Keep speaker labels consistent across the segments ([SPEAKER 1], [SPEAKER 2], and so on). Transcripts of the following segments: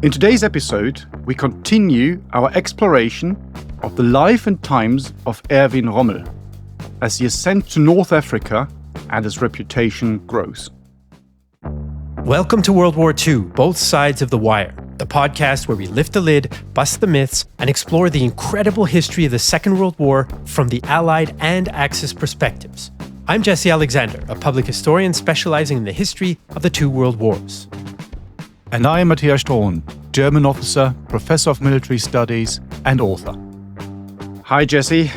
[SPEAKER 1] In today's episode, we continue our exploration of the life and times of Erwin Rommel as he ascends to North Africa and his reputation grows.
[SPEAKER 2] Welcome to World War II, Both Sides of the Wire, the podcast where we lift the lid, bust the myths, and explore the incredible history of the Second World War from the Allied and Axis perspectives. I'm Jesse Alexander, a public historian specializing in the history of the two world wars.
[SPEAKER 1] And I am Matthias Strohn, German officer, professor of military studies, and author. Hi, Jesse.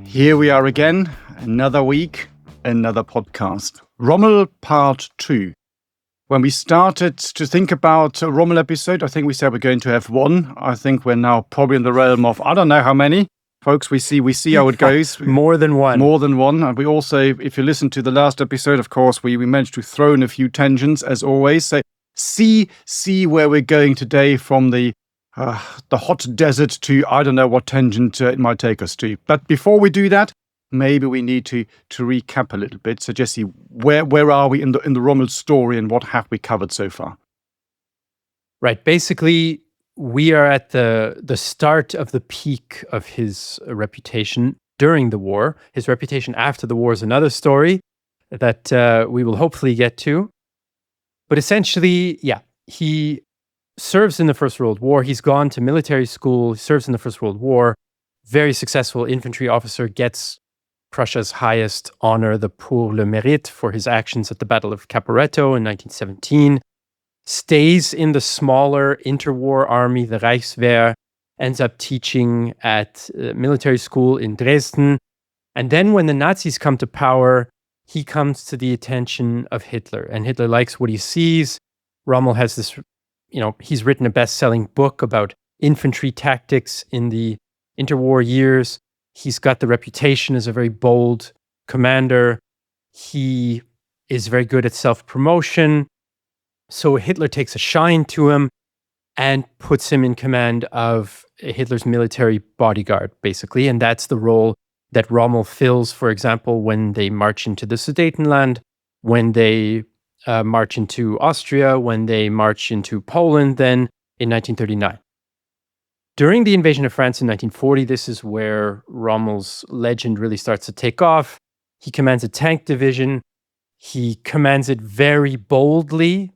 [SPEAKER 1] Here we are again. Another week, another podcast. Rommel Part 2. When we started to think about a Rommel episode, I think we said we're going to have one. I think we're now probably in the realm of, I don't know how many. Folks, we see how it goes.
[SPEAKER 2] More than one.
[SPEAKER 1] More than one. And we also, if you listen to the last episode, of course, we managed to throw in a few tangents, as always. So see where we're going today from the hot desert to, I don't know what tangent it might take us to. But before we do that, maybe we need to recap a little bit. So, Jesse, where are we in the Rommel story and what have we covered so far?
[SPEAKER 2] Right. Basically, we are at the start of the peak of his reputation during the war. His reputation after the war is another story that we will hopefully get to. But essentially, he serves in the First World War. He's gone to military school, serves in the First World War. Very successful infantry officer, gets Prussia's highest honor, the Pour le Mérite, for his actions at the Battle of Caporetto in 1917. Stays in the smaller interwar army, the Reichswehr, ends up teaching at military school in Dresden. And then when the Nazis come to power, he comes to the attention of Hitler. And Hitler likes what he sees. Rommel has this, he's written a best-selling book about infantry tactics in the interwar years. He's got the reputation as a very bold commander. He is very good at self-promotion. So Hitler takes a shine to him and puts him in command of Hitler's military bodyguard, basically. And that's the role that Rommel fills, for example, when they march into the Sudetenland, when they march into Austria, when they march into Poland, then in 1939. During the invasion of France in 1940, this is where Rommel's legend really starts to take off. He commands a tank division. He commands it very boldly.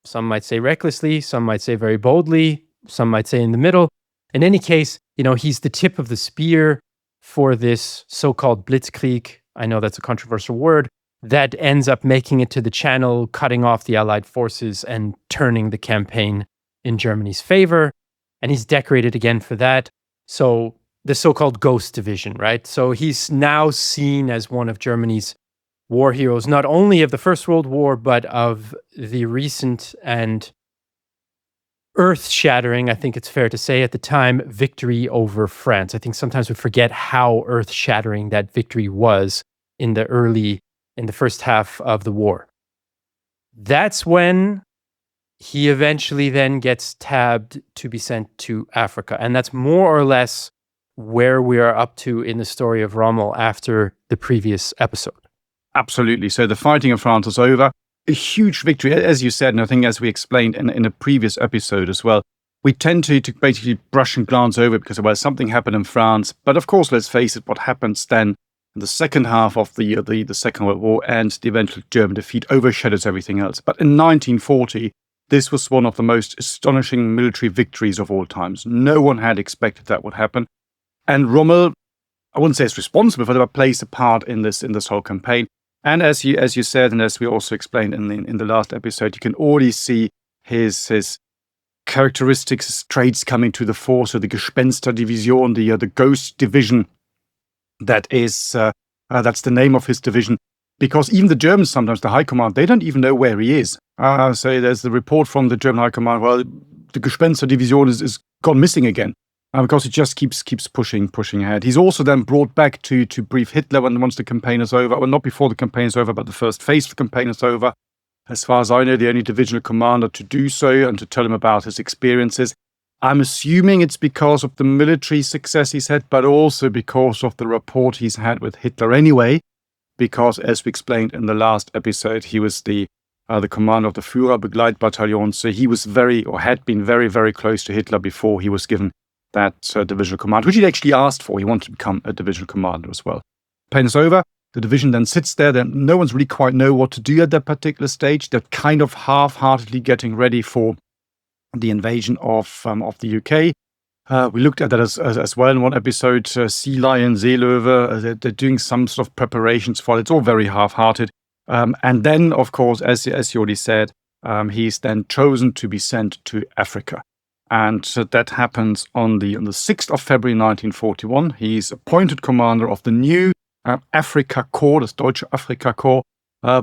[SPEAKER 2] Some might say recklessly, some might say very boldly, some might say in the middle. In any case, he's the tip of the spear for this so-called blitzkrieg. I know that's a controversial word, that ends up making it to the Channel, cutting off the Allied forces and turning the campaign in Germany's favor. And he's decorated again for that. So the so-called Ghost Division, right? So he's now seen as one of Germany's war heroes, not only of the First World War, but of the recent and earth-shattering, I think it's fair to say at the time, victory over France. I think sometimes we forget how earth-shattering that victory was in the first half of the war. That's when he eventually then gets tabbed to be sent to Africa. And that's more or less where we are up to in the story of Rommel after the previous episode.
[SPEAKER 1] Absolutely. So the fighting of France is over. A huge victory, as you said, and I think as we explained in a previous episode as well, we tend to basically brush and glance over because, something happened in France. But of course, let's face it, what happens then in the second half of the Second World War and the eventual German defeat overshadows everything else. But in 1940, this was one of the most astonishing military victories of all times. No one had expected that would happen. And Rommel, I wouldn't say is responsible for that, but plays a part in this whole campaign. And as you said, and as we also explained in the last episode, you can already see his characteristics, his traits coming to the fore. So the Gespensterdivision, the Ghost Division, that's the name of his division. Because even the Germans, sometimes the High Command, they don't even know where he is. So there's the report from the German High Command, well, the Gespensterdivision is gone missing again. Because it just keeps pushing ahead. He's also then brought back to brief Hitler once the campaign is over. Well, not before the campaign is over, but the first phase of the campaign is over. As far as I know, the only divisional commander to do so and to tell him about his experiences. I'm assuming it's because of the military success he's had, but also because of the rapport he's had with Hitler anyway. Because, as we explained in the last episode, he was the the commander of the Führerbegleitbataillon. So he was had been very, very close to Hitler before he was given that divisional command, which he actually asked for. He wanted to become a divisional commander as well. Pain is over. The division then sits there. Then no one's really quite know what to do at that particular stage. They're kind of half-heartedly getting ready for the invasion of the UK. We looked at that as well in one episode. Sea Lion, Seelöwe, they're doing some sort of preparations for it. It's all very half-hearted. And then, of course, as you already said, he's then chosen to be sent to Africa. And that happens on the 6th of February 1941. He's appointed commander of the new Afrika Korps, das Deutsche Afrika Korps,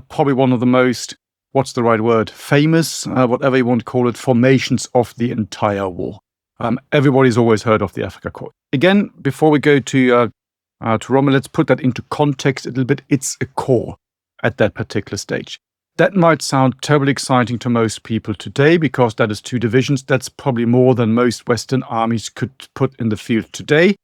[SPEAKER 1] probably one of the most, what's the right word, famous, whatever you want to call it, formations of the entire war. Everybody's always heard of the Afrika Korps. Again, before we go to Rommel, let's put that into context a little bit. It's a corps at that particular stage. That might sound terribly exciting to most people today because that is 2 divisions. That's probably more than most Western armies could put in the field today.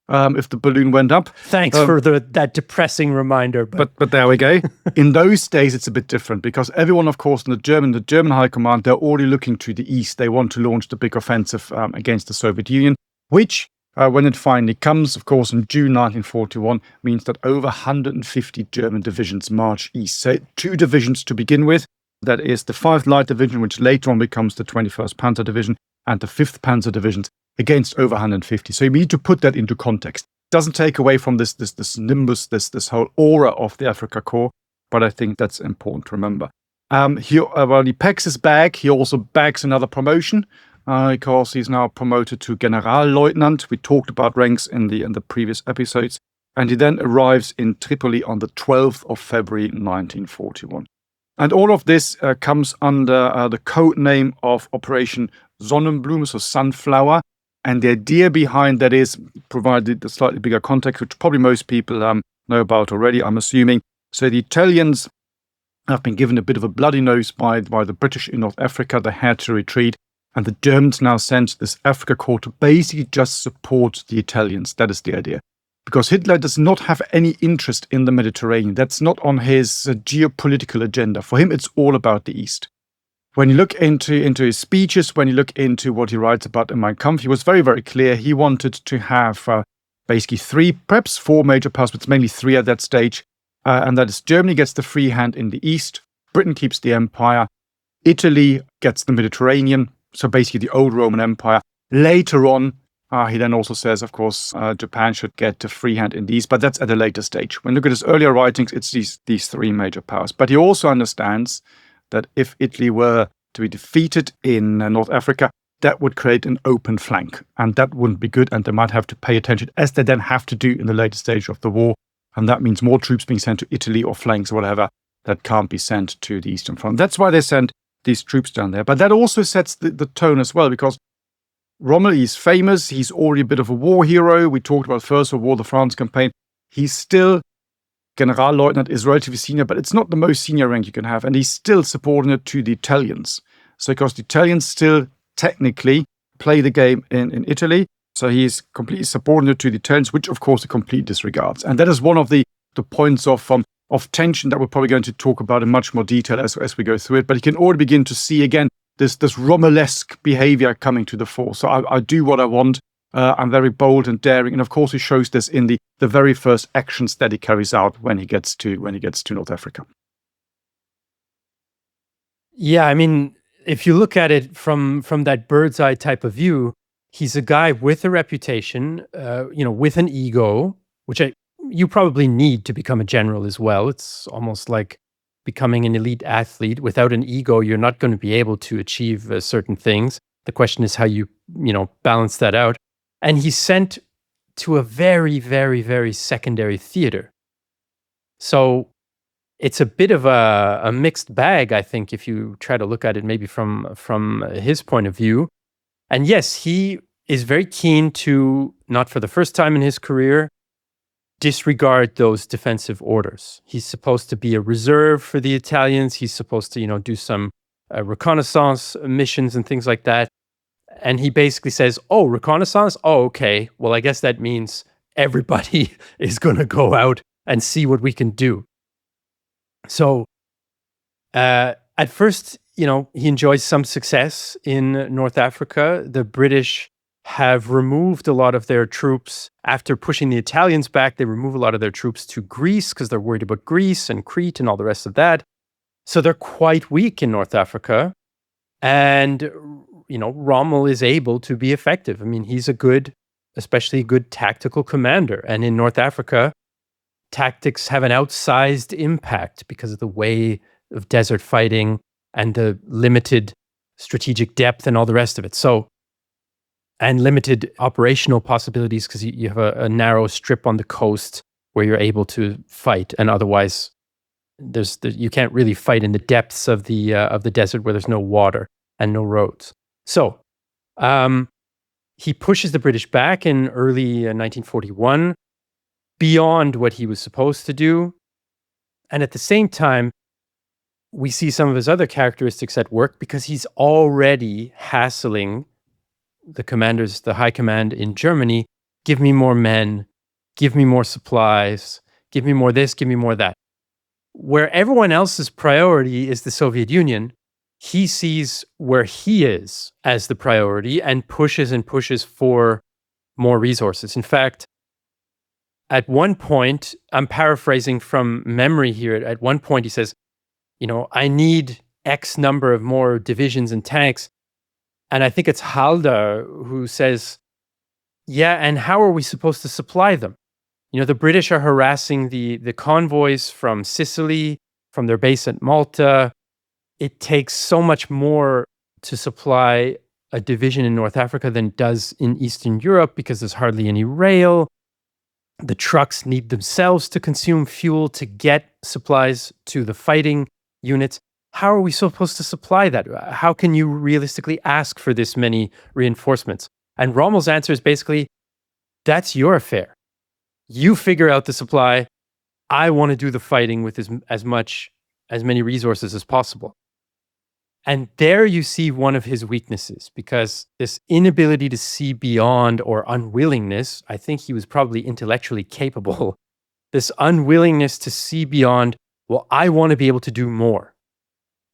[SPEAKER 1] If the balloon went up.
[SPEAKER 2] Thanks for that depressing reminder.
[SPEAKER 1] But there we go. In those days, it's a bit different because everyone, of course, in the German High Command, they're already looking to the east. They want to launch the big offensive against the Soviet Union, which, when it finally comes, of course, in June 1941, means that over 150 German divisions march east. So 2 divisions to begin with. That is the 5th Light Division, which later on becomes the 21st Panzer Division, and the 5th Panzer Division, against over 150. So you need to put that into context. It doesn't take away from this nimbus, this whole aura of the Afrika Korps, but I think that's important to remember. While he packs his bag, he also bags another promotion because he's now promoted to Generalleutnant. We talked about ranks in the previous episodes. And he then arrives in Tripoli on the 12th of February 1941. And all of this comes under the code name of Operation Sonnenblume, so sunflower. And the idea behind that is, provided the slightly bigger context, which probably most people know about already, I'm assuming. So the Italians have been given a bit of a bloody nose by the British in North Africa. They had to retreat. And the Germans now sent this Afrika Korps to basically just support the Italians. That is the idea. Because Hitler does not have any interest in the Mediterranean. That's not on his geopolitical agenda. For him, it's all about the East. When you look into his speeches, when you look into what he writes about in Mein Kampf, he was very, very clear. He wanted to have basically 3, perhaps 4 major powers, but it's mainly 3 at that stage. And that is Germany gets the free hand in the East, Britain keeps the empire, Italy gets the Mediterranean, so basically the old Roman Empire. Later on, he then also says, of course, Japan should get a free hand in these, but that's at a later stage. When you look at his earlier writings, it's these 3 major powers. But he also understands that if Italy were to be defeated in North Africa, that would create an open flank. And that wouldn't be good, and they might have to pay attention, as they then have to do in the later stage of the war. And that means more troops being sent to Italy or flanks or whatever that can't be sent to the Eastern Front. That's why they sent these troops down there. But that also sets the tone as well, because Rommel is famous. He's already a bit of a war hero. We talked about First World War, the France campaign. He's still, Generalleutnant is relatively senior, but it's not the most senior rank you can have. And he's still subordinate to the Italians. So because the Italians still technically play the game in Italy, so he's completely subordinate to the Italians, which of course he completely disregards. And that is one of the points of tension that we're probably going to talk about in much more detail as we go through it. But you can already begin to see again this Rommelesque behavior coming to the fore. So I do what I want. I'm very bold and daring, and of course he shows this in the very first actions that he carries out when he gets to North Africa.
[SPEAKER 2] Yeah, I mean, if you look at it from that bird's eye type of view, he's a guy with a reputation, with an ego, which you probably need to become a general as well. It's almost like becoming an elite athlete. Without an ego, you're not going to be able to achieve certain things. The question is how you balance that out. And he's sent to a very, very, very secondary theater. So it's a bit of a mixed bag, I think, if you try to look at it maybe from his point of view. And yes, he is very keen to, not for the first time in his career, disregard those defensive orders. He's supposed to be a reserve for the Italians. He's supposed to, do some reconnaissance missions and things like that. And he basically says, oh, reconnaissance? Oh, okay. Well, I guess that means everybody is going to go out and see what we can do. So At first, he enjoys some success in North Africa. The British have removed a lot of their troops. After pushing the Italians back, they remove a lot of their troops to Greece because they're worried about Greece and Crete and all the rest of that. So they're quite weak in North Africa. And, Rommel is able to be effective. I mean, he's especially a good tactical commander. And in North Africa, tactics have an outsized impact because of the way of desert fighting and the limited strategic depth and all the rest of it. So, and limited operational possibilities because you have a narrow strip on the coast where you're able to fight, and otherwise, you can't really fight in the depths of the desert where there's no water and no roads. So, he pushes the British back in early 1941 beyond what he was supposed to do, and at the same time, we see some of his other characteristics at work because he's already hassling the commanders, the high command in Germany. Give me more men, give me more supplies, give me more this, give me more that. Where everyone else's priority is the Soviet Union, he sees where he is as the priority and pushes for more resources. In fact, at one point, I'm paraphrasing from memory here, at one point he says, I need X number of more divisions and tanks. And I think it's Halder who says, yeah, and how are we supposed to supply them? The British are harassing the convoys from Sicily, from their base at Malta. It takes so much more to supply a division in North Africa than it does in Eastern Europe because there's hardly any rail. The trucks need themselves to consume fuel to get supplies to the fighting units. How are we supposed to supply that? How can you realistically ask for this many reinforcements? And Rommel's answer is basically, that's your affair. You figure out the supply. I want to do the fighting with as many resources as possible. And there you see one of his weaknesses, because this inability to see beyond, or unwillingness, I think he was probably intellectually capable, this unwillingness to see beyond, well, I want to be able to do more.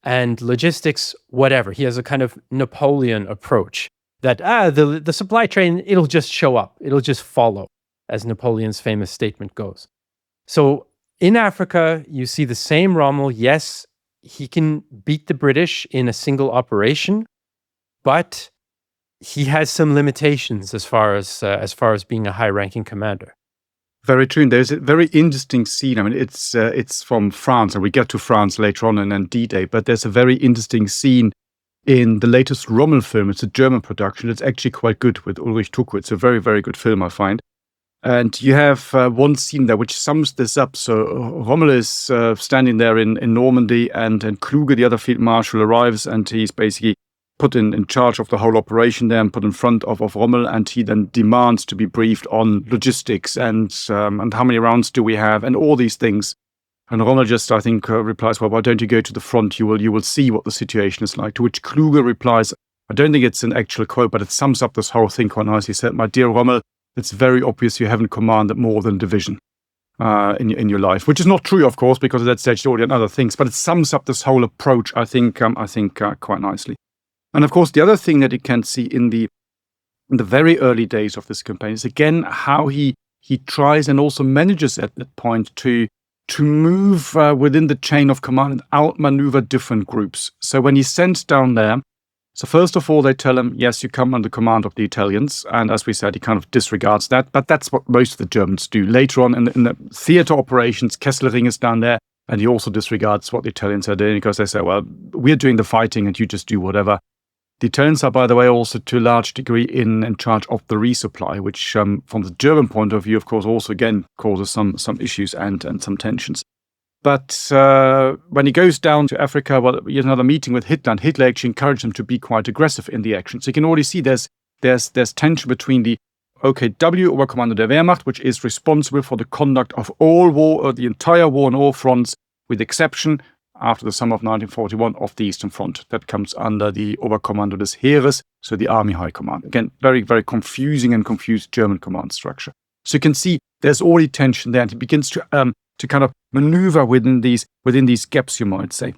[SPEAKER 2] And logistics, whatever. He has a kind of Napoleon approach that, the supply train, it'll just show up. It'll just follow, as Napoleon's famous statement goes. So in Africa, you see the same Rommel. Yes, he can beat the British in a single operation, but he has some limitations as far as being a high-ranking commander.
[SPEAKER 1] Very true. And there's a very interesting scene. I mean, it's from France, and we get to France later on in D-Day, but there's a very interesting scene in the latest Rommel film. It's a German production. It's actually quite good with Ulrich Tucke. It's a very, very good film, I find. And you have one scene there which sums this up. So Rommel is standing there in Normandy, and Kluge, the other field marshal, arrives, and he's basically put in charge of the whole operation there and put in front of Rommel, and he then demands to be briefed on logistics and how many rounds do we have and all these things. And Rommel just, I think, replies, well, why don't you go to the front? You will see what the situation is like. To which Kluge replies, I don't think it's an actual quote, but it sums up this whole thing quite nicely. He said, my dear Rommel, it's very obvious you haven't commanded more than division in your life, which is not true, of course, because at that stage you already had other things, but it sums up this whole approach, I think, quite nicely. And of course, the other thing that you can see in the very early days of this campaign is, again, how he tries and also manages at that point to move within the chain of command and outmaneuver different groups. So when he's sent down there, so first of all, they tell him, yes, you come under command of the Italians. And as we said, he kind of disregards that. But that's what most of the Germans do. Later on in the theater operations, Kesselring is down there, and he also disregards what the Italians are doing because they say, well, we're doing the fighting and you just do whatever. The Italians are, by the way, also to a large degree in charge of the resupply, which from the German point of view, of course, also again causes some issues and some tensions. But when he goes down to Africa, well, he has another meeting with Hitler, and Hitler actually encouraged him to be quite aggressive in the action. So you can already see there's tension between the OKW, Oberkommando der Wehrmacht, which is responsible for the conduct of all war, or the entire war on all fronts, with the exception, after the summer of 1941, of the Eastern Front. That comes under the Oberkommando des Heeres, so the Army High Command. Again, very, very confusing and confused German command structure. So you can see there's already tension there, and he begins to kind of maneuver within these gaps, you might say.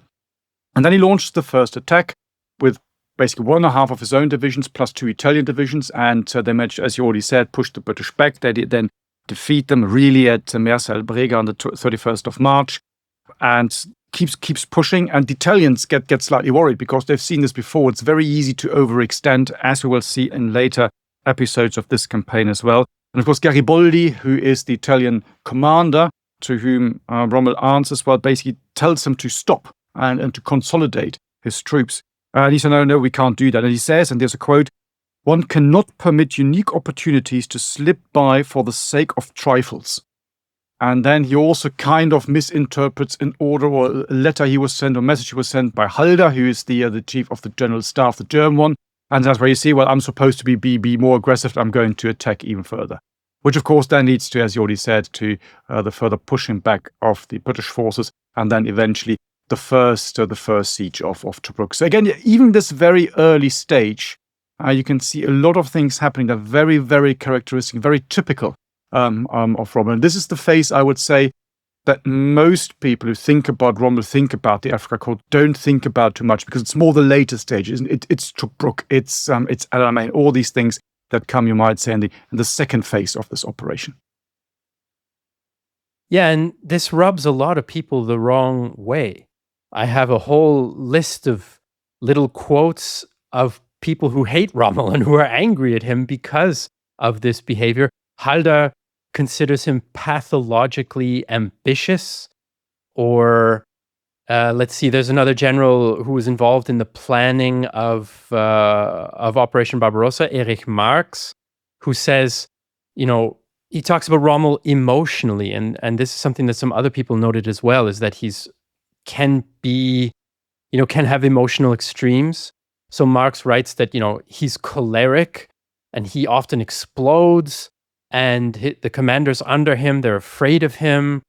[SPEAKER 1] And then he launched the first attack with basically 1.5 of his own divisions plus 2 Italian divisions. And they managed, as you already said, push the British back. They did then defeat them really at Mersa el Brega on the 31st of March, and keeps pushing. And the Italians get slightly worried because they've seen this before. It's very easy to overextend, as we will see in later episodes of this campaign as well. And of course, Garibaldi, who is the Italian commander to whom Rommel answers, well, basically tells him to stop and to consolidate his troops. And he said, no, we can't do that. And he says, and there's a quote, "One cannot permit unique opportunities to slip by for the sake of trifles." And then he also kind of misinterprets an order or a letter he was sent, or message he was sent by Halder, who is the chief of the general staff, the German one. And that's where you see, well, I'm supposed to be more aggressive. I'm going to attack even further. Which, of course, then leads to, as you already said, to the further pushing back of the British forces, and then eventually the first siege of Tobruk. So again, even this very early stage, you can see a lot of things happening that are very, very characteristic, very typical of Rommel. And this is the phase, I would say, that most people who think about Rommel, think about the Africa Corps, don't think about too much, because it's more the later stages. It's Tobruk, it's El Alamein, all these things that come, you might say, in the second phase of this operation.
[SPEAKER 2] Yeah, and this rubs a lot of people the wrong way. I have a whole list of little quotes of people who hate Rommel and who are angry at him because of this behavior. Halder considers him pathologically ambitious, or let's see, there's another general who was involved in the planning of Operation Barbarossa, Erich Marx, who says, he talks about Rommel emotionally, and this is something that some other people noted as well, is that can have emotional extremes. So Marx writes that, he's choleric and he often explodes, and the commanders under him, they're afraid of him.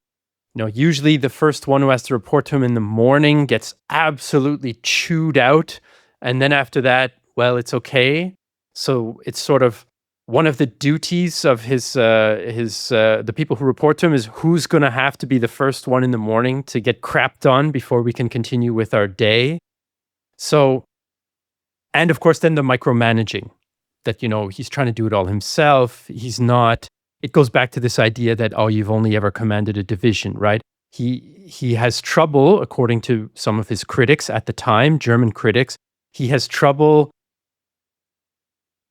[SPEAKER 2] Usually the first one who has to report to him in the morning gets absolutely chewed out. And then after that, well, it's okay. So it's sort of one of the duties of the people who report to him is who's going to have to be the first one in the morning to get crapped on before we can continue with our day. So, and of course, then the micromanaging, that, he's trying to do it all himself. He's not. It goes back to this idea that, you've only ever commanded a division, right? He has trouble, according to some of his critics at the time, German critics, he has trouble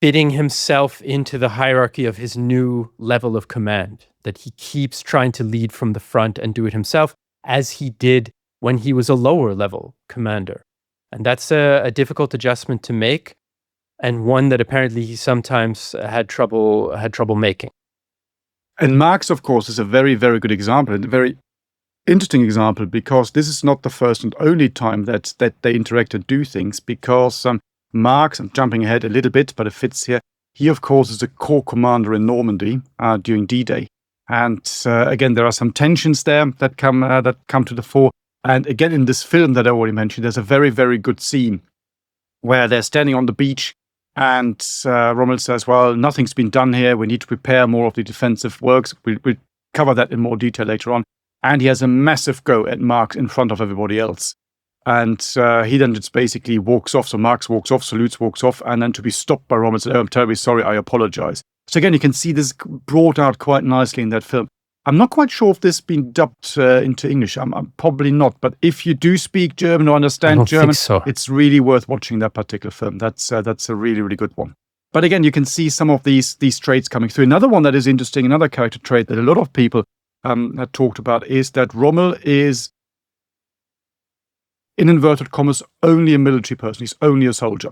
[SPEAKER 2] fitting himself into the hierarchy of his new level of command, that he keeps trying to lead from the front and do it himself, as he did when he was a lower level commander. And that's a difficult adjustment to make, and one that apparently he sometimes had trouble making.
[SPEAKER 1] And Marx, of course, is a very, very good example, and a very interesting example, because this is not the first and only time that they interact and do things, because Marx, I'm jumping ahead a little bit, but it fits here. He, of course, is a corps commander in Normandy during D-Day. And again, there are some tensions there that come to the fore. And again, in this film that I already mentioned, there's a very, very good scene where they're standing on the beach, and Rommel says, well, nothing's been done here. We need to prepare more of the defensive works. We'll cover that in more detail later on. And he has a massive go at Marx in front of everybody else. And he then just basically walks off. So Marx walks off, salutes, walks off, and then to be stopped by Rommel, said, "Oh, I'm terribly sorry, I apologize." So again, you can see this brought out quite nicely in that film. I'm not quite sure if this has been dubbed into English. I'm probably not. But if you do speak German or understand German,
[SPEAKER 2] so.
[SPEAKER 1] It's really worth watching that particular film. That's a really, really good one. But again, you can see some of these traits coming through. Another one that is interesting, another character trait that a lot of people had talked about, is that Rommel is, in inverted commas, only a military person. He's only a soldier.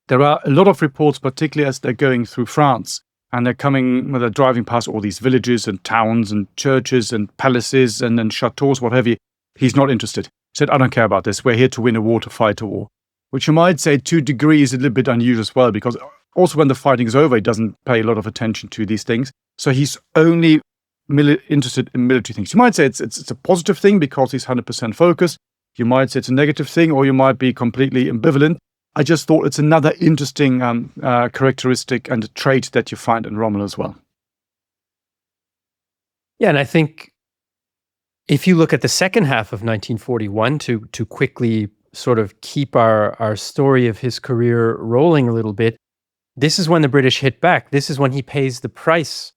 [SPEAKER 1] There are a lot of reports, particularly as they're going through France, and they're driving past all these villages and towns and churches and palaces and chateaus, what have you. He's not interested. He said, "I don't care about this. We're here to win a war, to fight a war." Which you might say, to a degree, is a little bit unusual as well, because also when the fighting is over, he doesn't pay a lot of attention to these things. So he's only interested in military things. You might say it's a positive thing because he's 100% focused. You might say it's a negative thing, or you might be completely ambivalent. I just thought it's another interesting characteristic and a trait that you find in Rommel as well.
[SPEAKER 2] Yeah, and I think If you look at the second half of 1941, to quickly sort of keep our story of his career rolling a little bit, this is when the British hit back. This is when he pays the price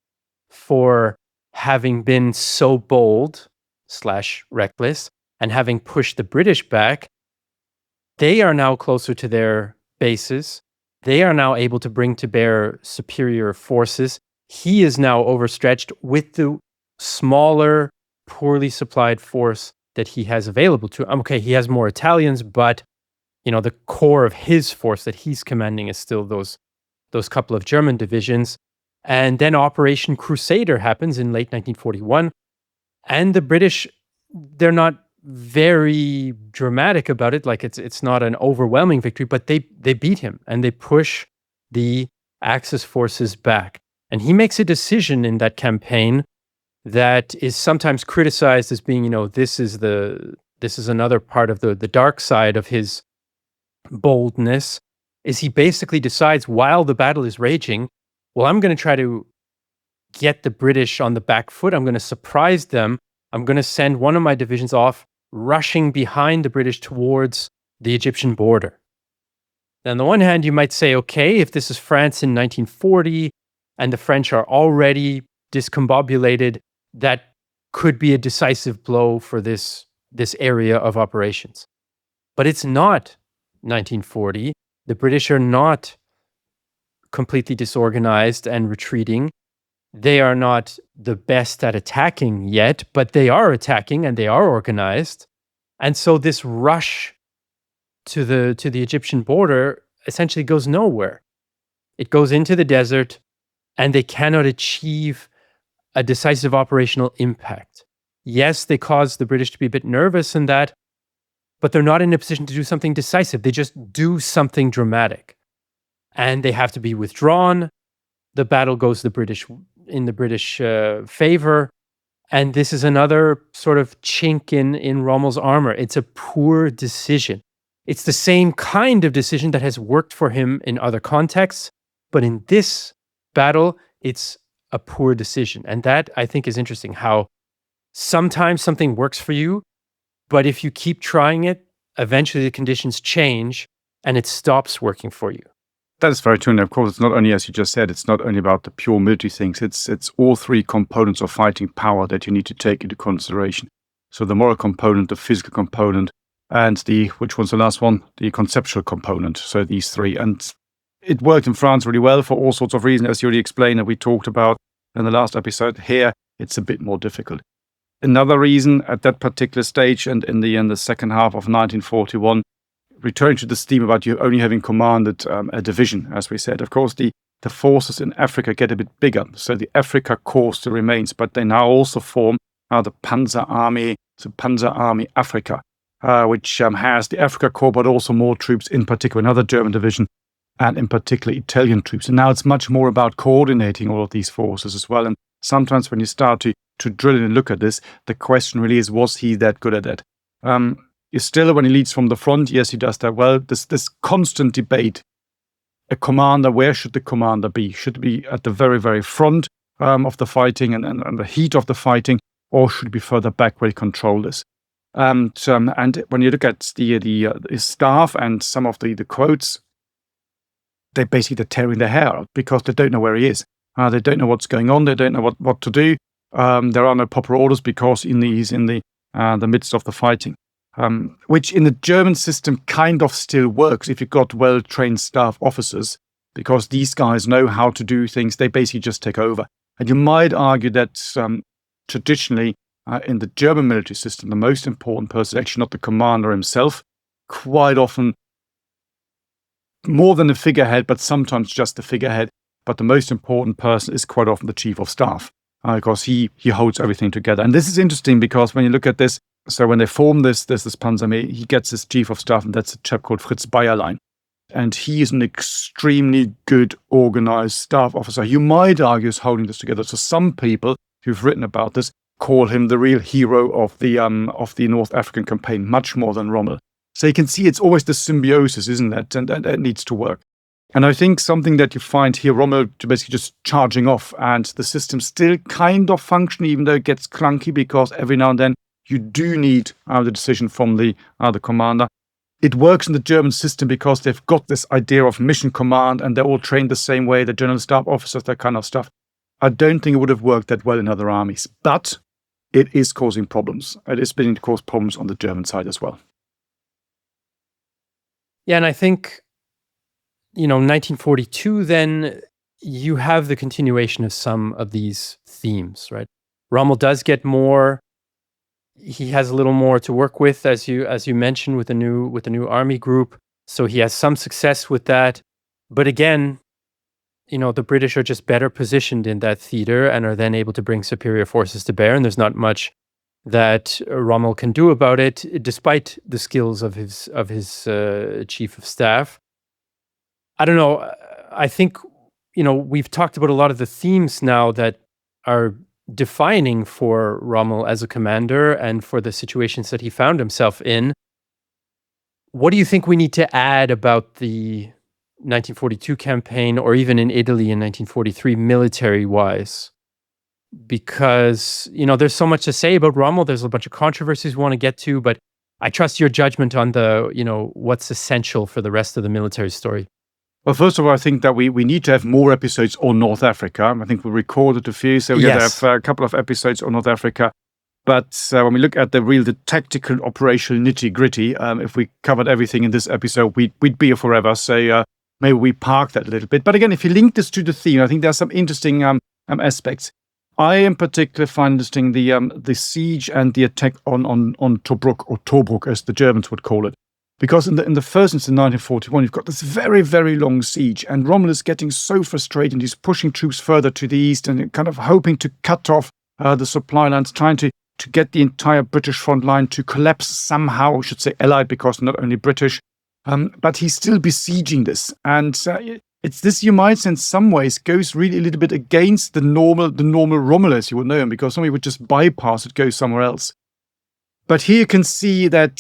[SPEAKER 2] for having been so bold / reckless and having pushed the British back. They are now closer to their bases. They are now able to bring to bear superior forces. He is now overstretched with the smaller, poorly supplied force that he has available to him. Okay, he has more Italians, but the core of his force that he's commanding is still those couple of German divisions. And then Operation Crusader happens in late 1941. And the British, they're not very dramatic about it. Like it's not an overwhelming victory, but they beat him and they push the Axis forces back. And he makes a decision in that campaign that is sometimes criticized as being, this is another part of the dark side of his boldness, is he basically decides while the battle is raging, well, I'm going to try to get the British on the back foot. I'm going to surprise them. I'm going to send one of my divisions off rushing behind the British towards the Egyptian border. Now, on the one hand, you might say, okay, if this is France in 1940 and the French are already discombobulated, that could be a decisive blow for this area of operations. But it's not 1940. The British are not completely disorganized and retreating. They are not the best at attacking yet, but they are attacking and they are organized. And so this rush to the Egyptian border essentially goes nowhere. It goes into the desert, and they cannot achieve a decisive operational impact. Yes, they cause the British to be a bit nervous in that, but they're not in a position to do something decisive. They just do something dramatic. And they have to be withdrawn. The battle goes in the British favor. And this is another sort of chink in Rommel's armor. It's a poor decision. It's the same kind of decision that has worked for him in other contexts. But in this battle, it's a poor decision. And that, I think, is interesting, how sometimes something works for you, but if you keep trying it, eventually the conditions change and it stops working for you.
[SPEAKER 1] That is very true. And of course, it's not only, as you just said, it's not only about the pure military things. It's all three components of fighting power that you need to take into consideration. So the moral component, the physical component, and which one's the last one? The conceptual component. So these three. And it worked in France really well for all sorts of reasons, as you already explained, and we talked about in the last episode. Here, it's a bit more difficult. Another reason at that particular stage and in the second half of 1941, returning to this theme about you only having commanded a division, as we said, of course, the forces in Africa get a bit bigger. So the Africa Corps still remains, but they now also form the Panzer Army Africa, which has the Africa Corps, but also more troops, in particular another German division, and in particular Italian troops. And now it's much more about coordinating all of these forces as well. And sometimes when you start to drill in and look at this, the question really is, was he that good at that? Still, when he leads from the front, yes, he does that well. This constant debate, a commander, where should the commander be? Should it be at the very, very front of the fighting and the heat of the fighting, or should it be further back where he controls this? And when you look at his staff and some of the quotes, they're tearing their hair out because they don't know where he is. They don't know what's going on. They don't know what to do. There are no proper orders because he's in the midst of the fighting. Which in the German system kind of still works if you've got well-trained staff officers, because these guys know how to do things. They basically just take over. And you might argue that traditionally in the German military system, the most important person is actually not the commander himself, quite often more than the figurehead, but sometimes just the figurehead. But the most important person is quite often the chief of staff, because he holds everything together. And this is interesting because when you look at this, so when they form this Panzerarmee, he gets this chief of staff, and that's a chap called Fritz Bayerlein. And he is an extremely good organized staff officer. You might argue is holding this together. So some people who've written about this call him the real hero of the North African campaign, much more than Rommel. So you can see it's always the symbiosis, isn't it? And that needs to work. And I think something that you find here, Rommel basically just charging off, and the system still kind of functioning, even though it gets clunky because every now and then you do need the decision from the commander. It works in the German system because they've got this idea of mission command and they're all trained the same way, the general staff officers, that kind of stuff. I don't think it would have worked that well in other armies, but it is causing problems. It is beginning to cause problems on the German side as well.
[SPEAKER 2] Yeah, and I think, 1942, then you have the continuation of some of these themes, right? Rommel does get more. He has a little more to work with, as you mentioned, with the new army group. So he has some success with that. But again, the British are just better positioned in that theater and are then able to bring superior forces to bear. And there's not much that Rommel can do about it, despite the skills of his chief of staff. I don't know. I think, we've talked about a lot of the themes now that are defining for Rommel as a commander and for the situations that he found himself in. What do you think we need to add about the 1942 campaign, or even in Italy in 1943, military-wise? Because, there's so much to say about Rommel. There's a bunch of controversies we want to get to, but I trust your judgment on what's essential for the rest of the military story.
[SPEAKER 1] Well, first of all, I think that we need to have more episodes on North Africa. I think we recorded a few, so we're going to have a couple of episodes on North Africa. But when we look at the tactical, operational nitty-gritty, if we covered everything in this episode, we'd be here forever. So maybe we park that a little bit. But again, if you link this to the theme, I think there's some interesting aspects. I, in particular, find interesting the siege and the attack on Tobruk, or Tobruk, as the Germans would call it. Because in the first instance, in 1941, you've got this very, very long siege, and Rommel is getting so frustrated. He's pushing troops further to the east and kind of hoping to cut off the supply lines, trying to get the entire British front line to collapse somehow, I should say Allied, because not only British. But he's still besieging this. And it's this, you might say, in some ways, goes really a little bit against the normal Rommel, as you would know him, because somebody would just bypass it, go somewhere else. But here you can see that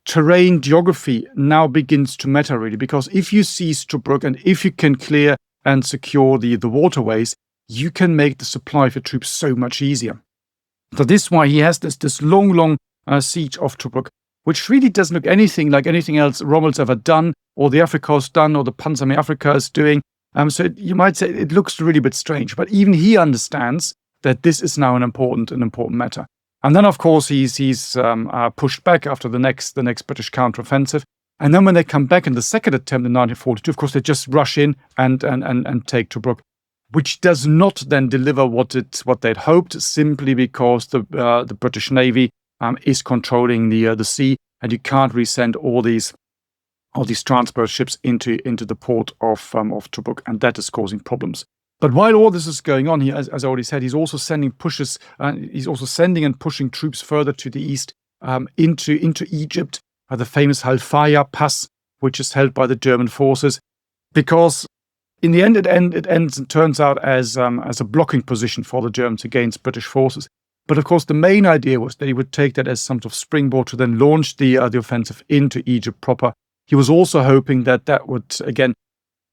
[SPEAKER 1] terrain geography now begins to matter, really, because if you seize Tobruk and if you can clear and secure the waterways, you can make the supply for troops so much easier. So this is why he has this long siege of Tobruk, which really doesn't look anything like anything else Rommel's ever done, or the Afrika's done, or the Panzerarmee Afrika is doing. So you might say it looks really a bit strange, but even he understands that this is now an important matter. And then, of course, he's pushed back after the next British counteroffensive. And then when they come back in the second attempt in 1942, of course, they just rush in and take Tobruk, which does not then deliver what they'd hoped, simply because the British Navy is controlling the sea, and you can't resend all these transport ships into the port of Tobruk, and that is causing problems. But while all this is going on, as I already said, he's also sending and pushing troops further to the east into Egypt, the famous Halfaya Pass, which is held by the German forces, because in the end it ends and turns out as a blocking position for the Germans against British forces. But of course, the main idea was that he would take that as some sort of springboard to then launch the offensive into Egypt proper. He was also hoping that would again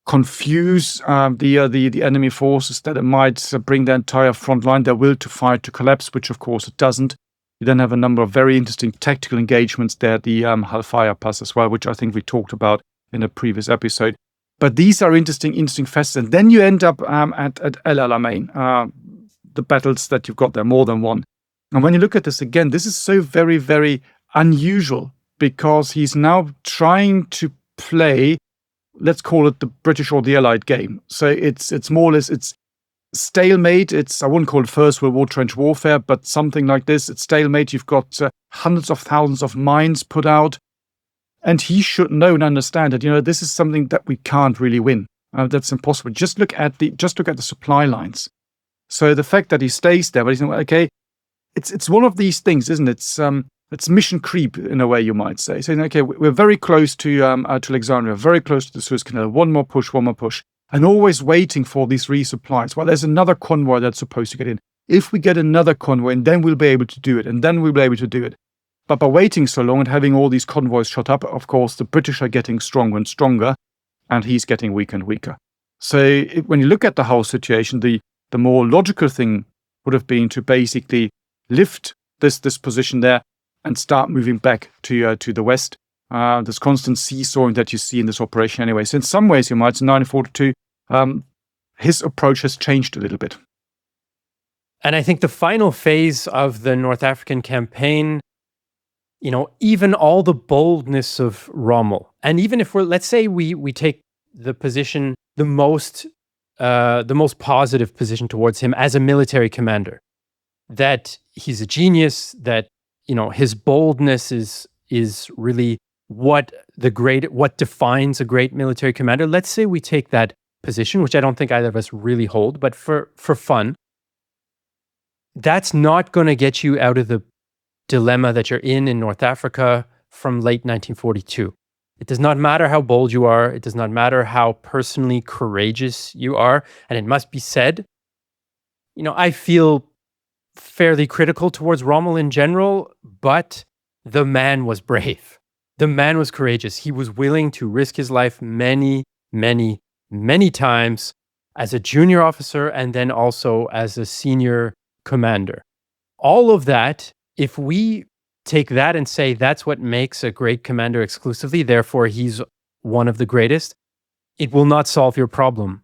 [SPEAKER 1] confuse the enemy forces, that it might bring the entire front line, their will to fight, to collapse, which of course it doesn't. You then have a number of very interesting tactical engagements there, the Halfaya Pass as well, which I think we talked about in a previous episode. But these are interesting facets. And then you end up at El Alamein, the battles that you've got there, more than one. And when you look at this again, this is so very, very unusual, because he's now trying to play, let's call it the British or the Allied game. So it's more or less, it's stalemate. I wouldn't call it First World War trench warfare, but something like this. It's stalemate. You've got hundreds of thousands of mines put out. And he should know and understand that, this is something that we can't really win. That's impossible. Just look at the supply lines. So the fact that he stays there, but he's not, okay, it's one of these things, isn't it? It's mission creep in a way, you might say. Saying, okay, we're very close to Alexandria, very close to the Suez Canal. One more push, and always waiting for these resupplies. Well, there's another convoy that's supposed to get in. If we get another convoy, and then we'll be able to do it, and then we'll be able to do it. But by waiting so long and having all these convoys shot up, of course, the British are getting stronger and stronger, and he's getting weaker and weaker. So when you look at the whole situation, the more logical thing would have been to basically lift this position there and start moving back to the west. This constant seesawing that you see in this operation anyway. So in some ways, you might say 1942, his approach has changed a little bit.
[SPEAKER 2] And I think the final phase of the North African campaign, even all the boldness of Rommel, and even if let's say we take the position, the most positive position towards him as a military commander, that he's a genius, that his boldness is really what defines a great military commander. Let's say we take that position, which I don't think either of us really hold, but for fun, that's not going to get you out of the dilemma that you're in North Africa from late 1942. It does not matter how bold you are. It does not matter how personally courageous you are. And it must be said, I feel fairly critical towards Rommel in general, but the man was brave. The man was courageous. He was willing to risk his life many, many, many times as a junior officer and then also as a senior commander. All of that, if we take that and say that's what makes a great commander exclusively, therefore he's one of the greatest, it will not solve your problem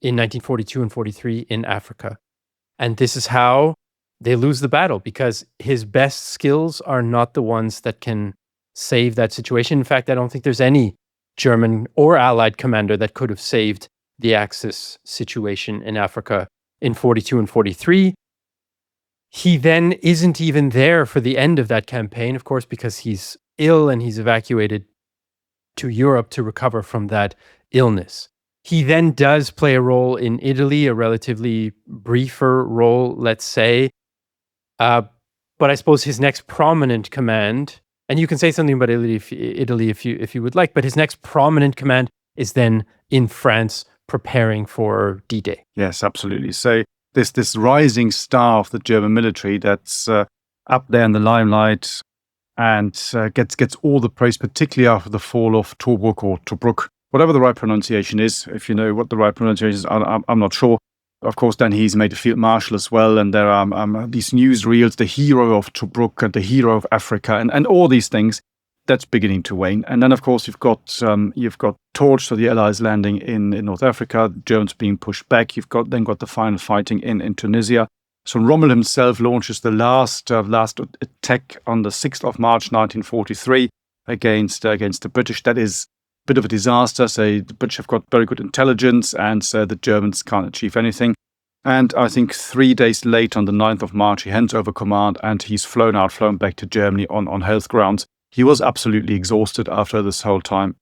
[SPEAKER 2] in 1942 and 43 in Africa. And this is how they lose the battle, because his best skills are not the ones that can save that situation. In fact, I don't think there's any German or Allied commander that could have saved the Axis situation in Africa in 42 and 43. He then isn't even there for the end of that campaign, of course, because he's ill and he's evacuated to Europe to recover from that illness. He then does play a role in Italy, a relatively briefer role, let's say. But I suppose his next prominent command, and you can say something about Italy if you would like, but his next prominent command is then in France preparing for D-Day.
[SPEAKER 1] Yes, absolutely. So this rising star of the German military that's up there in the limelight and gets all the praise, particularly after the fall of Tobruk, whatever the right pronunciation is. If you know what the right pronunciation is, I'm not sure. Of course, then he's made a field marshal as well, and there are these newsreels, the hero of Tobruk and the hero of Africa, and all these things. That's beginning to wane. And then, of course, you've got torch, so the Allies landing in North Africa, the Germans being pushed back. You've got the final fighting in Tunisia. So Rommel himself launches the last attack on the 6th of March 1943 against the British. That is a bit of a disaster. So the British have got very good intelligence, and so the Germans can't achieve anything. And I think 3 days later, on the 9th of March, he hands over command, and he's flown back to Germany on health grounds. He was absolutely exhausted after this whole time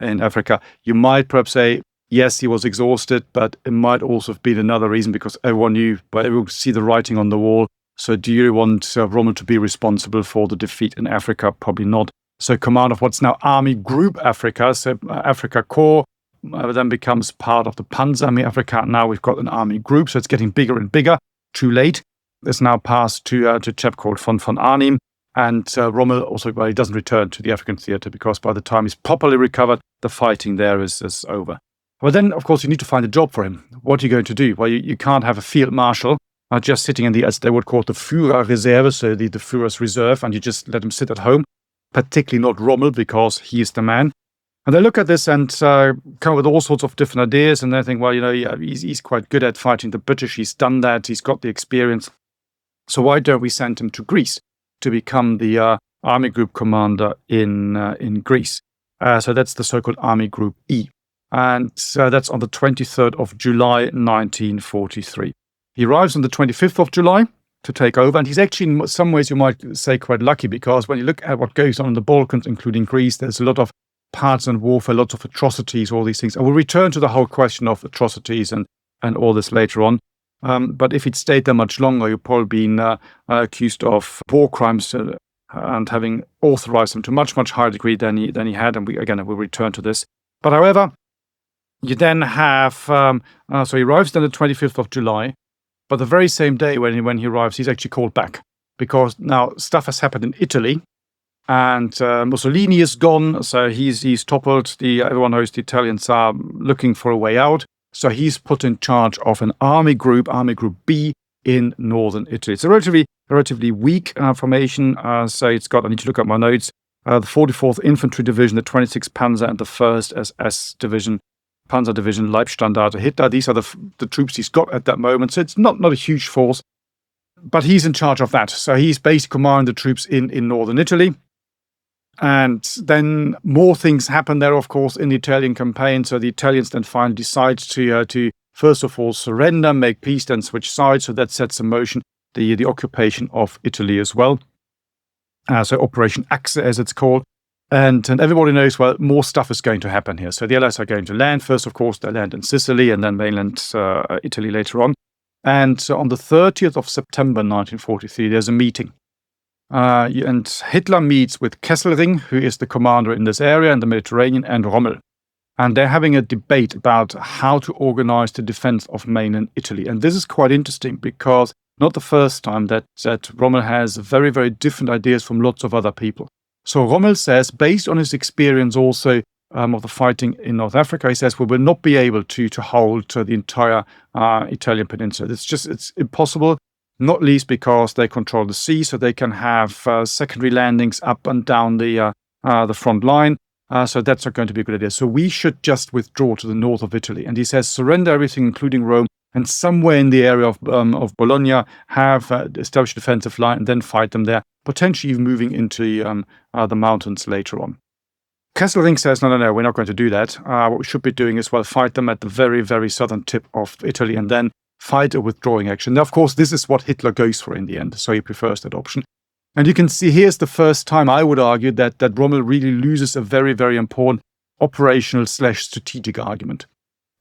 [SPEAKER 1] in Africa. You might perhaps say, yes, he was exhausted, but it might also have been another reason, because everyone knew, but everyone could see the writing on the wall. So do you want Rommel to be responsible for the defeat in Africa? Probably not. So command of what's now Army Group Africa, so Africa Corps, then becomes part of the Panzerarmee Afrika. Now we've got an army group, so it's getting bigger and bigger. Too late. It's now passed to a chap called von Arnim. And Rommel also, he doesn't return to the African theatre, because by the time he's properly recovered, the fighting there is over. Well, then, of course, you need to find a job for him. What are you going to do? Well, you can't have a field marshal just sitting in as they would call it, the Führerreserve, so the Führer's reserve, and you just let him sit at home, particularly not Rommel, because he is the man. And they look at this and come up with all sorts of different ideas, and they think, well, he's quite good at fighting the British. He's done that. He's got the experience. So why don't we send him to Greece to become the Army Group commander in Greece? So that's the so-called Army Group E. And that's on the 23rd of July, 1943. He arrives on the 25th of July to take over. And he's actually, in some ways, you might say, quite lucky, because when you look at what goes on in the Balkans, including Greece, there's a lot of partisan warfare, lots of atrocities, all these things. And we'll return to the whole question of atrocities and all this later on. But if he'd stayed there much longer, you'd probably been accused of war crimes and having authorized them to much, much higher degree than he had. And we'll return to this. But however, you then have, so he arrives on the 25th of July, but the very same day when he arrives, he's actually called back, because now stuff has happened in Italy, and Mussolini is gone, so he's toppled. Everyone knows the Italians are looking for a way out. So he's put in charge of an army group B, in northern Italy. It's a relatively weak formation. So it's got, I need to look at my notes, the 44th Infantry Division, the 26th Panzer, and the 1st SS Division, Panzer Division, Leibstandarte Hitler. These are the troops he's got at that moment. So it's not a huge force, but he's in charge of that. So he's basically commanding the troops in northern Italy. And then more things happen there, of course, in the Italian campaign. So the Italians then finally decide to first of all surrender, make peace, then switch sides. So that sets in motion the occupation of Italy as well. So Operation Axe, as it's called. And everybody knows, well, more stuff is going to happen here. So the Allies are going to land. First, of course, they land in Sicily and then mainland Italy later on. And so on the 30th of September 1943, there's a meeting. And Hitler meets with Kesselring, who is the commander in this area in the Mediterranean, and Rommel. And they're having a debate about how to organize the defense of mainland Italy. And this is quite interesting because not the first time that Rommel has very, very different ideas from lots of other people. So Rommel says, based on his experience also of the fighting in North Africa, he says, we will not be able to hold the entire Italian peninsula. It's impossible, not least because they control the sea, so they can have secondary landings up and down the front line. So that's not going to be a good idea. So we should just withdraw to the north of Italy. And he says, surrender everything, including Rome, and somewhere in the area of Bologna have established a defensive line and then fight them there, potentially even moving into the mountains later on. Kesselring says, no, we're not going to do that. What we should be doing is, well, fight them at the very, very southern tip of Italy and then fight a withdrawing action. Now, of course, this is what Hitler goes for in the end, so he prefers that option. And you can see here's the first time, I would argue, that Rommel really loses a very, very important operational/strategic argument.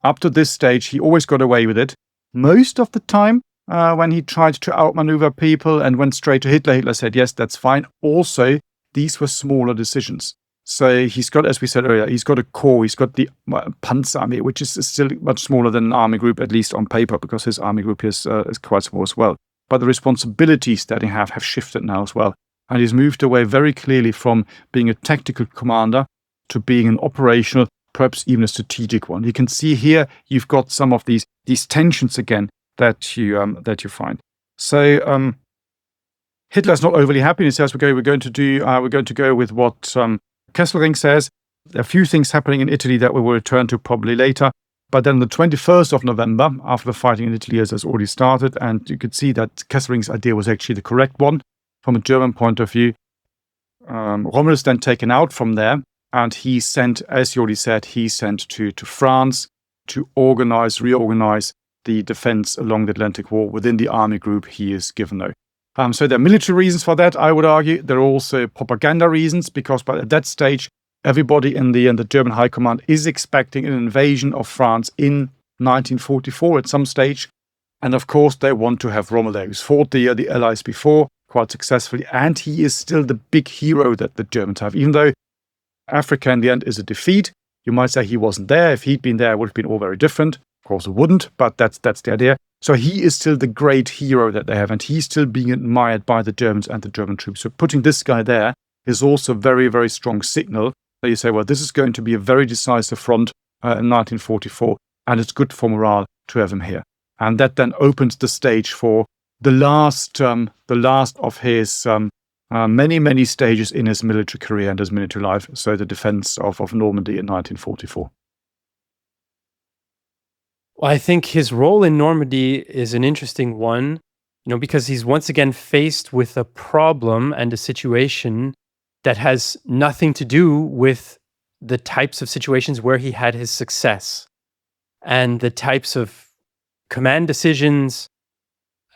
[SPEAKER 1] Up to this stage, he always got away with it. Most of the time, when he tried to outmaneuver people and went straight to Hitler, Hitler said, yes, that's fine. Also, these were smaller decisions. So he's got, as we said earlier, he's got a corps, he's got the Panzerarmee, which is still much smaller than an army group, at least on paper, because his army group is quite small as well. But the responsibilities that he have shifted now as well. And he's moved away very clearly from being a tactical commander to being an operational, perhaps even a strategic one. You can see here you've got some of these tensions again that you find. So Hitler's not overly happy. He says we're going to go with what Kesselring says. There are a few things happening in Italy that we will return to probably later. But then the 21st of November, after the fighting in Italy has already started, and you could see that Kesselring's idea was actually the correct one from a German point of view. Rommel is then taken out from there, and he sent, as you already said, to France to reorganize the defense along the Atlantic Wall within the army group he is given now. So there are military reasons for that, I would argue. There are also propaganda reasons, because at that stage, everybody in the German High Command is expecting an invasion of France in 1944 at some stage. And of course, they want to have Rommel there, who's fought the Allies before quite successfully. And he is still the big hero that the Germans have. Even though Africa in the end is a defeat, you might say he wasn't there. If he'd been there, it would have been all very different. Of course, it wouldn't, but that's the idea. So he is still the great hero that they have, and he's still being admired by the Germans and the German troops. So putting this guy there is also a very, very strong signal. So you say, well, this is going to be a very decisive front in 1944, and it's good for morale to have him here. And that then opens the stage for the last of his many, many stages in his military career and his military life. So the defense of Normandy in 1944.
[SPEAKER 2] Well, I think his role in Normandy is an interesting one, because he's once again faced with a problem and a situation that has nothing to do with the types of situations where he had his success and the types of command decisions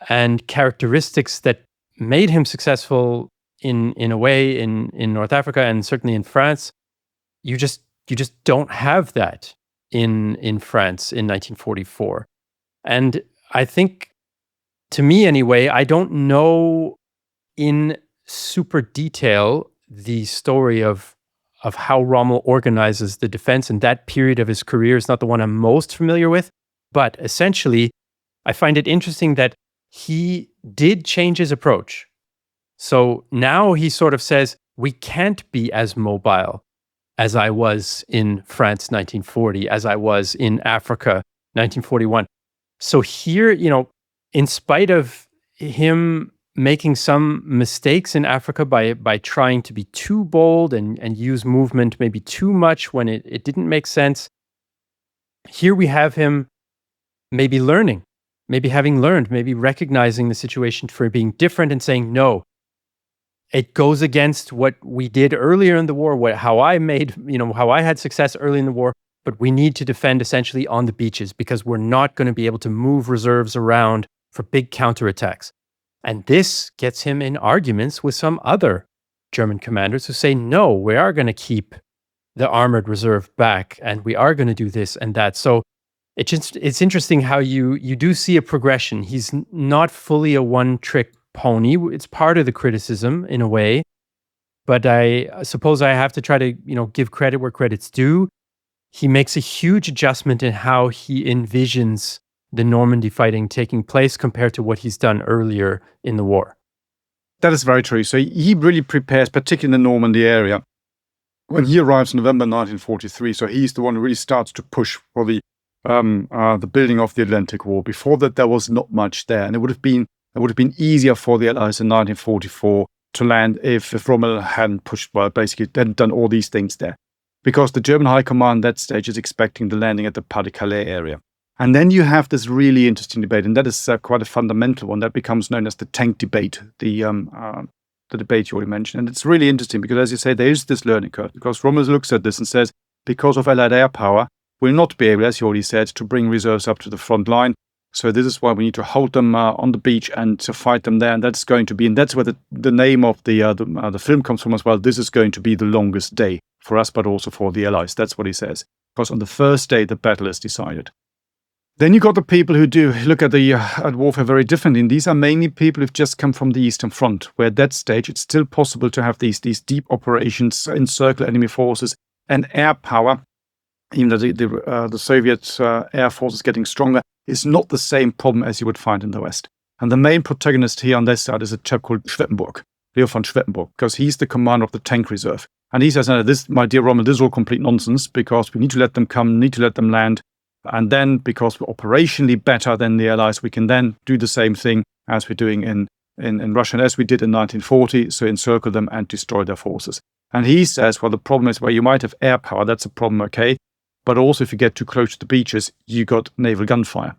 [SPEAKER 2] and characteristics that made him successful in a way in North Africa and certainly in France. You just don't have that in France in 1944. And I think, to me anyway, I don't know in super detail the story of how Rommel organizes the defense, and that period of his career is not the one I'm most familiar with. But essentially, I find it interesting that he did change his approach. So now he sort of says, we can't be as mobile as I was in France 1940, as I was in Africa 1941. So here, in spite of him making some mistakes in Africa by trying to be too bold and use movement maybe too much when it didn't make sense, here we have him maybe learning, maybe having learned, maybe recognizing the situation for being different and saying, no, it goes against what we did earlier in the war, how I had success early in the war, but we need to defend essentially on the beaches because we're not going to be able to move reserves around for big counterattacks. And this gets him in arguments with some other German commanders who say, no, we are going to keep the armored reserve back and we are going to do this and that. So it's interesting how you do see a progression. He's not fully a one-trick pony. It's part of the criticism in a way, but I suppose I have to try to give credit where credit's due. He makes a huge adjustment in how he envisions the Normandy fighting taking place compared to what he's done earlier in the war.
[SPEAKER 1] That is very true. So he really prepares, particularly in the Normandy area. When he arrives in November 1943, so he's the one who really starts to push for the building of the Atlantic Wall. Before that, there was not much there, and it would have been easier for the Allies in 1944 to land if Rommel hadn't pushed, basically hadn't done all these things there, because the German High Command at that stage is expecting the landing at the Pas-de-Calais area. And then you have this really interesting debate, and that is quite a fundamental one that becomes known as the tank debate, the debate you already mentioned. And it's really interesting because, as you say, there is this learning curve, because Rommel looks at this and says, because of Allied air power, we'll not be able, as you already said, to bring reserves up to the front line. So this is why we need to hold them on the beach and to fight them there. And that's going to be, and that's where the name of the film comes from as well. This is going to be the longest day for us, but also for the Allies. That's what he says. Because on the first day, the battle is decided. Then you got the people who do look at at warfare very differently. And these are mainly people who've just come from the Eastern Front, where at that stage it's still possible to have these deep operations, encircle enemy forces, and air power. Even though the Soviet air force is getting stronger, is not the same problem as you would find in the West. And the main protagonist here on this side is a chap called Schweppenburg, Leo von Schweppenburg, because he's the commander of the tank reserve. And he says, no, this, my dear Rommel, this is all complete nonsense, because we need to let them come, need to let them land. And then, because we're operationally better than the Allies, we can then do the same thing as we're doing in Russia, and as we did in 1940, so encircle them and destroy their forces. And he says, well, the problem is where you might have air power, that's a problem, okay. But also, if you get too close to the beaches, you got naval gunfire.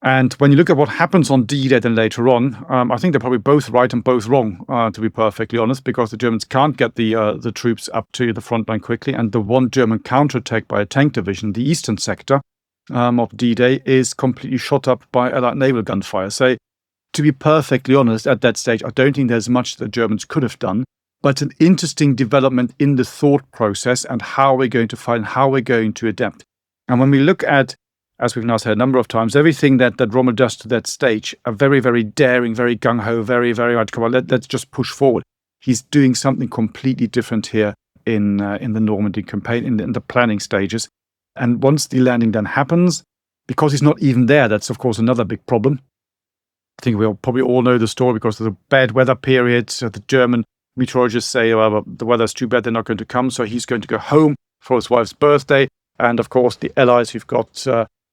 [SPEAKER 1] And when you look at what happens on D-Day then later on, I think they're probably both right and both wrong, to be perfectly honest, because the Germans can't get the troops up to the front line quickly. And the one German counterattack by a tank division, the eastern sector of D-Day, is completely shot up by Allied naval gunfire. So, to be perfectly honest, at that stage, I don't think there's much the Germans could have done. But an interesting development in the thought process and how we're going to fight and how we're going to adapt. And when we look at, as we've now said a number of times, everything that Rommel does to that stage are very, very daring, very gung-ho, very, very right. Come on, let's just push forward. He's doing something completely different here in the Normandy campaign, in the planning stages. And once the landing then happens, because he's not even there, that's of course another big problem. I think we'll probably all know the story because of the bad weather period. So the German meteorologists say, well, the weather's too bad, they're not going to come, so he's going to go home for his wife's birthday. And of course, the Allies who've got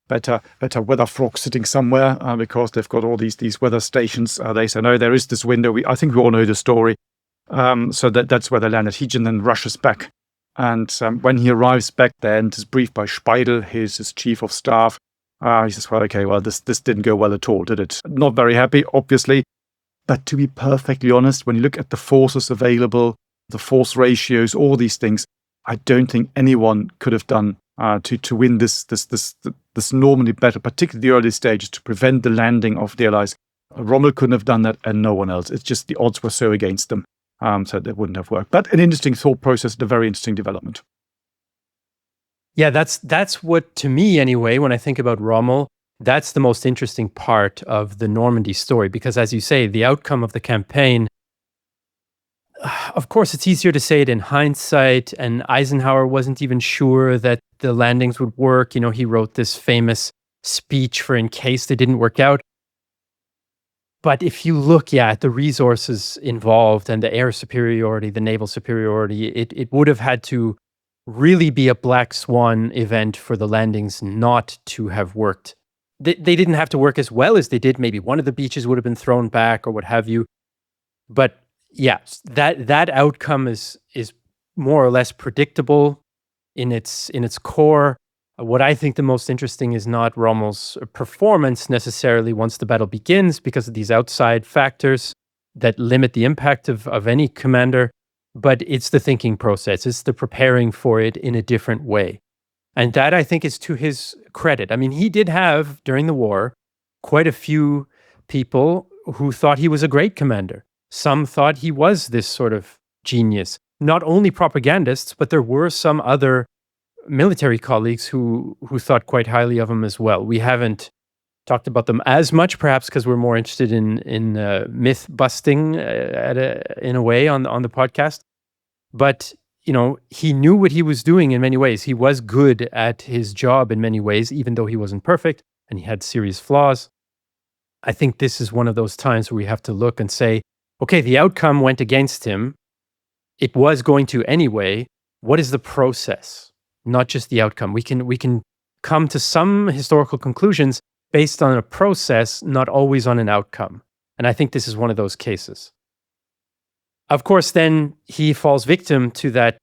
[SPEAKER 1] better weather frocks sitting somewhere because they've got all these weather stations. They say, no, there is this window. I think we all know the story. So that's where they landed. He then rushes back. And when he arrives back there and is briefed by Speidel, his chief of staff, he says, well, okay, well, this didn't go well at all, did it? Not very happy, obviously. But to be perfectly honest, when you look at the forces available, the force ratios, all these things, I don't think anyone could have done to win this Normandy battle, particularly the early stages, to prevent the landing of the Allies. Rommel couldn't have done that, and no one else. It's just the odds were so against them, so that wouldn't have worked. But an interesting thought process and a very interesting development.
[SPEAKER 2] Yeah, that's what, to me anyway, when I think about Rommel, that's the most interesting part of the Normandy story, because as you say, the outcome of the campaign, of course, it's easier to say it in hindsight, and Eisenhower wasn't even sure that the landings would work. You know, he wrote this famous speech for in case they didn't work out. But if you look, at the resources involved and the air superiority, the naval superiority, it would have had to really be a black swan event for the landings not to have worked they didn't have to work as well as they did. Maybe one of the beaches would have been thrown back or what have you. But yeah, that outcome is more or less predictable in its core. What I think the most interesting is not Rommel's performance necessarily once the battle begins, because of these outside factors that limit the impact of any commander, but it's the thinking process. It's the preparing for it in a different way. And that, I think, is to his credit. I mean, he did have, during the war, quite a few people who thought he was a great commander. Some thought he was this sort of genius. Not only propagandists, but there were some other military colleagues who thought quite highly of him as well. We haven't talked about them as much, perhaps because we're more interested in myth busting in a way on the podcast. But he knew what he was doing in many ways. He was good at his job in many ways, even though he wasn't perfect and he had serious flaws. I think this is one of those times where we have to look and say, okay, the outcome went against him. It was going to anyway. What is the process? Not just the outcome. We can come to some historical conclusions based on a process, not always on an outcome. And I think this is one of those cases. Of course, then he falls victim to that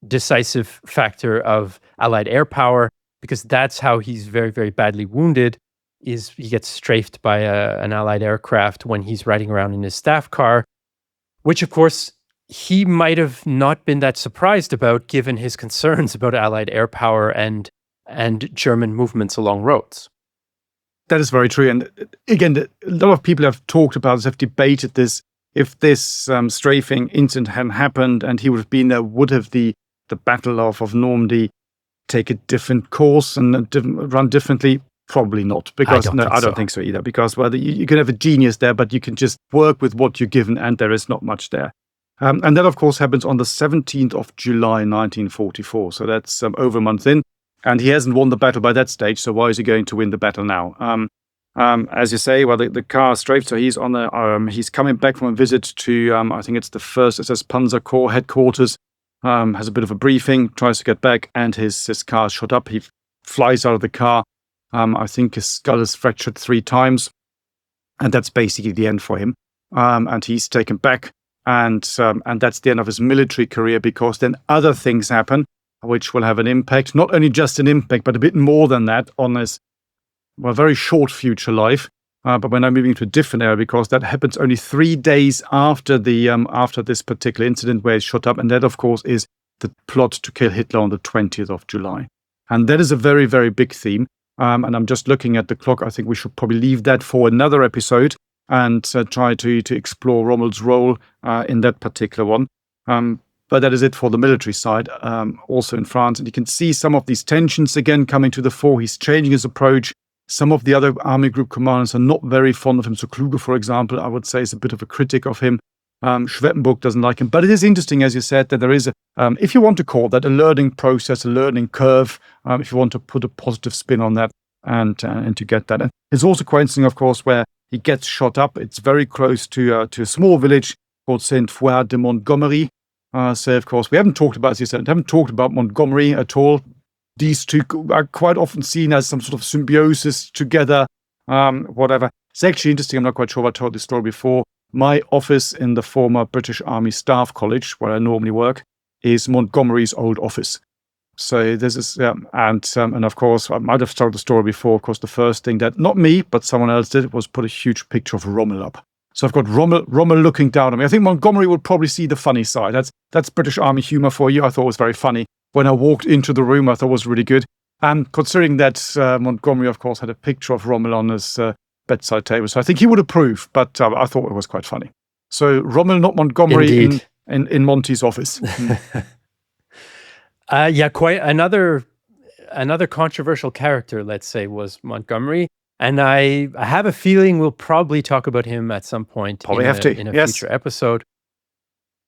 [SPEAKER 2] decisive factor of Allied air power, because that's how he's very, very badly wounded, is he gets strafed by an Allied aircraft when he's riding around in his staff car, which, of course, he might have not been that surprised about, given his concerns about Allied air power and German movements along roads.
[SPEAKER 1] That is very true. And again, a lot of people have talked about this, have debated this. If this strafing incident hadn't happened and he would have been there, would have the Battle of Normandy take a different course and run differently? Probably not. Because I don't think so either. Because you can have a genius there, but you can just work with what you're given, and there is not much there. And that, of course, happens on the 17th of July, 1944. So that's over a month in. And he hasn't won the battle by that stage. So why is he going to win the battle now? As you say, well, the car is strafed. So he's on he's coming back from a visit to, I think it's the 1st SS Panzer Corps headquarters. Has a bit of a briefing, tries to get back, and his car is shot up. He flies out of the car. I think his skull is fractured 3 times. And that's basically the end for him. And he's taken back. And that's the end of his military career, because then other things happen which will have an impact, not only just an impact, but a bit more than that on his very short future life. But we're now moving to a different area, because that happens only 3 days after after this particular incident where he's shot up. And that, of course, is the plot to kill Hitler on the 20th of July. And that is a very, very big theme. And I'm just looking at the clock. I think we should probably leave that for another episode and try to explore Rommel's role in that particular one. But that is it for the military side, also in France. And you can see some of these tensions again coming to the fore. He's changing his approach. Some of the other army group commanders are not very fond of him. So Kluge, for example, I would say is a bit of a critic of him. Schweppenburg doesn't like him. But it is interesting, as you said, that there is, if you want to call that a learning process, a learning curve, if you want to put a positive spin on that and to get that. And it's also quite interesting, of course, where he gets shot up. It's very close to a small village called Saint-Foy de Montgomery. So, of course, we haven't talked about, as you said, haven't talked about Montgomery at all. These two are quite often seen as some sort of symbiosis together, whatever. It's actually interesting. I'm not quite sure if I told this story before. My office in the former British Army Staff College, where I normally work, is Montgomery's old office. So this is, and of course, I might have told the story before. Of course, the first thing that, not me, but someone else did, was put a huge picture of Rommel up. So I've got Rommel looking down at me. I think Montgomery would probably see the funny side. That's British Army humor for you. I thought it was very funny. When I walked into the room, I thought it was really good. And considering that Montgomery, of course, had a picture of Rommel on his bedside table. So I think he would approve, but I thought it was quite funny. So Rommel, not Montgomery, in Monty's office.
[SPEAKER 2] Quite another controversial character, let's say, was Montgomery. And I have a feeling we'll probably talk about him at some point in a future episode.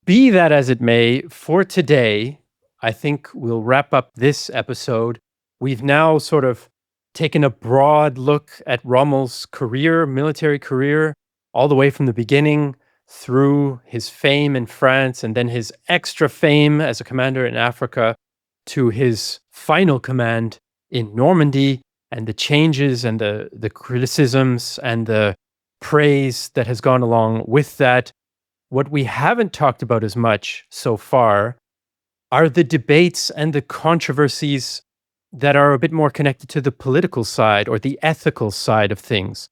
[SPEAKER 2] Be that as it may, for today, I think we'll wrap up this episode. We've now sort of taken a broad look at Rommel's career, military career, all the way from the beginning through his fame in France and then his extra fame as a commander in Africa to his final command in Normandy. and the changes and the criticisms and the praise that has gone along with that. What we haven't talked about as much so far are the debates and the controversies that are a bit more connected to the political side or the ethical side of things.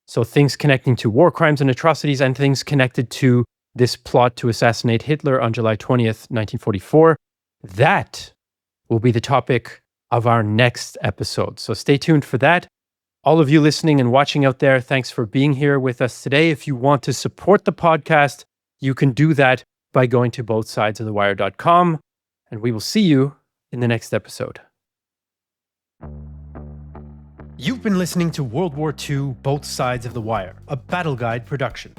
[SPEAKER 2] So things connecting to war crimes and atrocities and things connected to this plot to assassinate Hitler on July 20th, 1944. That will be the topic of our next episode. So stay tuned for that. All of you listening and watching out there, thanks for being here with us today. If you want to support the podcast, you can do that by going to bothsidesofthewire.com, and we will see you in the next episode. You've been listening to World War II Both Sides of the Wire, a Battle Guide production.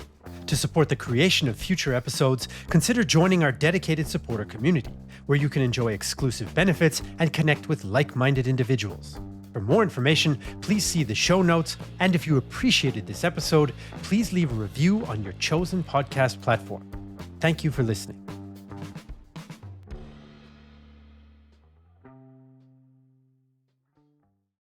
[SPEAKER 2] To support the creation of future episodes, consider joining our dedicated supporter community, where you can enjoy exclusive benefits and connect with like-minded individuals. For more information, please see the show notes, and if you appreciated this episode, please leave a review on your chosen podcast platform. Thank you for listening.